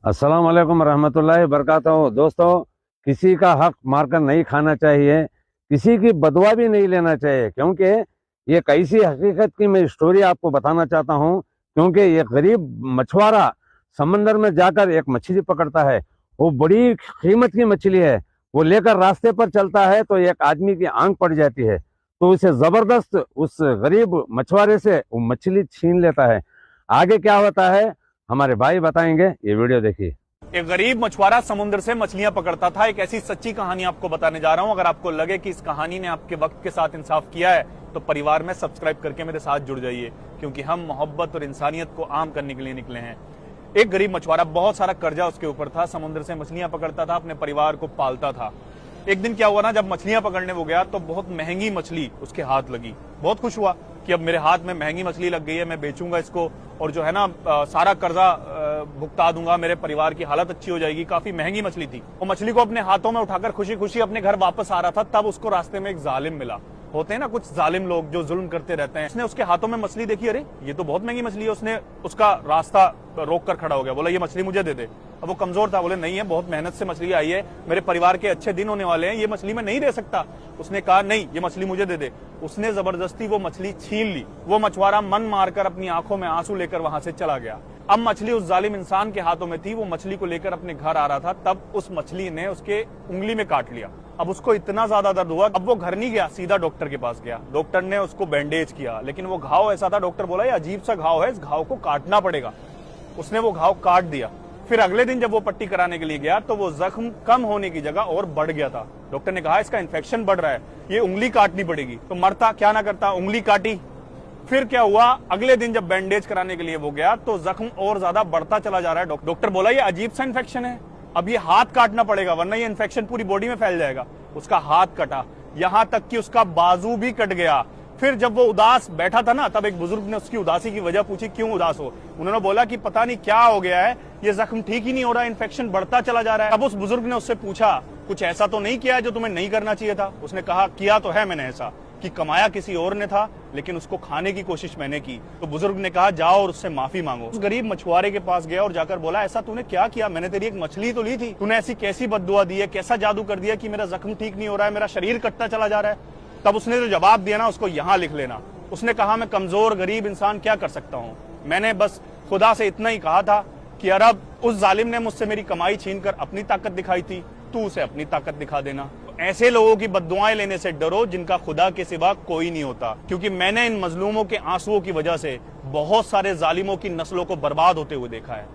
अस्सलाम वालेकुम रहमतुल्लाहि बरकातहू। दोस्तों, किसी का हक मारकर नहीं खाना चाहिए, किसी की बदवा भी नहीं लेना चाहिए, क्योंकि ये कैसी हकीकत की मैं स्टोरी आपको बताना चाहता हूँ। क्योंकि ये गरीब मछुआरा समंदर में जाकर एक मछली पकड़ता है। वो बड़ी कीमत की मछली है। वो लेकर रास्ते पर चलता है तो एक आदमी की आंख पड़ जाती है, तो उसे जबरदस्त उस गरीब मछुआरे से वो मछली छीन लेता है। आगे क्या होता है हमारे भाई बताएंगे, ये वीडियो देखिए। एक गरीब मछुआरा समुद्र से मछलियां पकड़ता था। एक ऐसी सच्ची कहानी आपको बताने जा रहा हूं। अगर आपको लगे कि इस कहानी ने आपके वक्त के साथ इंसाफ किया है तो परिवार में सब्सक्राइब करके मेरे साथ जुड़ जाइए, क्योंकि हम मोहब्बत और इंसानियत को आम करने के लिए निकले हैं। एक गरीब मछुआरा, बहुत सारा कर्जा उसके ऊपर था, समुद्र से मछलियां पकड़ता था, अपने परिवार को पालता था। एक दिन क्या हुआ ना, जब मछलियां पकड़ने वो गया तो बहुत महंगी मछली उसके हाथ लगी। बहुत खुश हुआ कि अब मेरे हाथ में महंगी मछली लग गई है, मैं बेचूंगा इसको और जो है ना सारा कर्जा भुगता दूंगा, मेरे परिवार की हालत अच्छी हो जाएगी। काफी महंगी मछली थी। वो मछली को अपने हाथों में उठाकर खुशी खुशी अपने घर वापस आ रहा था, तब उसको रास्ते में एक जालिम मिला। होते हैं ना कुछ जालिम लोग जो जुल्म करते रहते हैं। उसने उसके हाथों में मछली देखी, अरे ये तो बहुत महंगी मछली है। उसने उसका रास्ता रोक कर खड़ा हो गया, बोला ये मछली मुझे दे दे। अब वो कमजोर था, बोले नहीं है, बहुत मेहनत से मछली आई है, मेरे परिवार के अच्छे दिन होने वाले हैं, ये मछली मैं नहीं दे सकता। उसने कहा नहीं, ये मछली मुझे दे दे। उसने जबरदस्ती वो मछली छीन ली। वो मछुआरा मन मारकर अपनी आंखों में आंसू लेकर वहां से चला गया। अब मछली उस जालिम इंसान के हाथों में थी। वो मछली को लेकर अपने घर आ रहा था, तब उस मछली ने उसके उंगली में काट लिया। अब उसको इतना ज्यादा दर्द हुआ, अब वो घर नहीं गया, सीधा डॉक्टर के पास गया। डॉक्टर ने उसको बैंडेज किया, लेकिन वो घाव ऐसा था, डॉक्टर बोला ये अजीब सा घाव है, इस घाव को काटना पड़ेगा। उसने वो घाव काट दिया। फिर अगले दिन जब वो पट्टी कराने के लिए गया तो वो जख्म कम होने की जगह और बढ़ गया था। डॉक्टर ने कहा इसका इन्फेक्शन बढ़ रहा है, ये उंगली काटनी पड़ेगी। तो मरता क्या ना करता, उंगली काटी। फिर क्या हुआ, अगले दिन जब बैंडेज कराने के लिए वो गया तो जख्म और ज्यादा बढ़ता चला जा रहा है। डॉक्टर बोला ये अजीब सा इन्फेक्शन है, अब ये हाथ काटना पड़ेगा वरना ये इन्फेक्शन पूरी बॉडी में फैल जाएगा। उसका हाथ कटा, यहां तक कि उसका बाजू भी कट गया। फिर जब वो उदास बैठा था ना, तब एक बुजुर्ग ने उसकी उदासी की वजह पूछी, क्यों उदास हो। उन्होंने बोला कि पता नहीं क्या हो गया है, ये जख्म ठीक ही नहीं हो रहा, इन्फेक्शन बढ़ता चला जा रहा है। अब उस बुजुर्ग ने उससे पूछा, कुछ ऐसा तो नहीं किया है जो तुम्हें नहीं करना चाहिए था। उसने कहा किया तो है मैंने ऐसा, कि कमाया किसी और ने था लेकिन उसको खाने की कोशिश मैंने की। तो बुजुर्ग ने कहा जाओ और उससे माफी मांगो। उस गरीब मछुआरे के पास गया और जाकर बोला ऐसा तूने क्या किया, मैंने तेरी एक मछली तो ली थी, तूने ऐसी कैसी बद्दुआ दी है, कैसा जादू कर दिया कि मेरा जख्म ठीक नहीं हो रहा है, मेरा शरीर कटता चला जा रहा है। तब उसने जो जवाब दिया ना, उसको यहां लिख लेना। उसने कहा मैं कमजोर गरीब इंसान क्या कर सकता हूं, मैंने बस खुदा से इतना ही कहा था कि अरब उस जालिम ने मुझसे मेरी कमाई छीनकर अपनी ताकत दिखाई थी, तू उसे अपनी ताकत दिखा देना। ऐसे लोगों की बद्दुआएं लेने से डरो जिनका खुदा के सिवा कोई नहीं होता, क्योंकि मैंने इन मजलूमों के आंसुओं की वजह से बहुत सारे जालिमों की नस्लों को बर्बाद होते हुए देखा है।